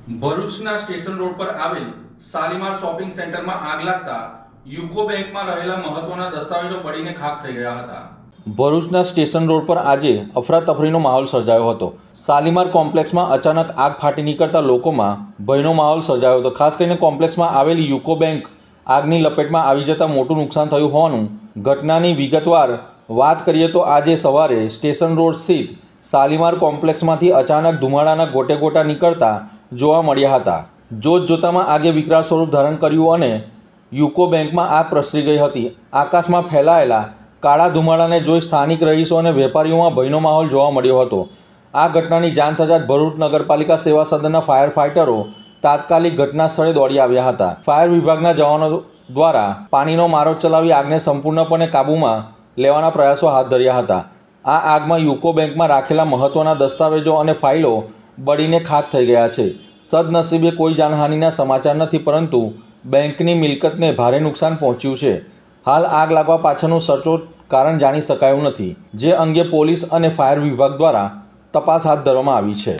ભરૂચના station road પર આવેલ શાલીમાર શોપિંગ સેન્ટરમાં આગ લાગતા યુકો બેંકમાં રહેલા મહત્વના દસ્તાવેજો બળીને ખાખ થઈ ગયા હતા। ભરૂચના સ્ટેશન રોડ પર આજે અફરાતફરીનો માહોલ સર્જાયો હતો। શાલીમાર કોમ્પ્લેક્સમાં અચાનક આગ ફાટી નીકળતા લોકોમાં ભયનો માહોલ સર્જાયો હતો। ખાસ કરીને કોમ્પ્લેક્સમાં આવેલી યુકો બેંક આગની લપેટમાં આવી જતા મોટું નુકસાન થયું હોવાનું ઘટનાની વિગતવાર વાત કરીએ તો આજે સવારે સ્ટેશન રોડ સ્થિત શાલીમાર કોમ્પ્લેક્સમાંથી અચાનક ધુમાડાના ગોટે ગોટા નીકળતા જોવા મળ્યા હતા। જોત જોતામાં આગે વિકરાળ સ્વરૂપ ધારણ કર્યું અને યુકો બેંકમાં આગ પ્રસરી ગઈ હતી। આકાશમાં ફેલાયેલા કાળા ધુમાડાને જોઈ સ્થાનિક રહીશો અને વેપારીઓમાં ભયનો માહોલ જોવા મળ્યો હતો। આ ઘટનાની જાણ થતાં જ ભરૂચ નગરપાલિકા સેવા સદનના ફાયર ફાઇટરો તાત્કાલિક ઘટના સ્થળે દોડી આવ્યા હતા। ફાયર વિભાગના જવાનો દ્વારા પાણીનો મારો ચલાવી આગને સંપૂર્ણપણે કાબૂમાં લેવાના પ્રયાસો હાથ ધર્યા હતા। આ આગમાં યુકો બેંકમાં રાખેલા મહત્વના દસ્તાવેજો અને ફાઇલો બળીને ખાખ થઈ ગયા છે। સદનસીબે કોઈ જાનહાનિના સમાચાર નથી, પરંતુ બેંકની મિલકતને ભારે નુકસાન પહોંચ્યું છે। હાલ આગ લાગવા પાછળનું સચોટ કારણ જાણી શકાયું નથી, જે અંગે પોલીસ અને ફાયર વિભાગ દ્વારા તપાસ હાથ ધરવામાં આવી છે।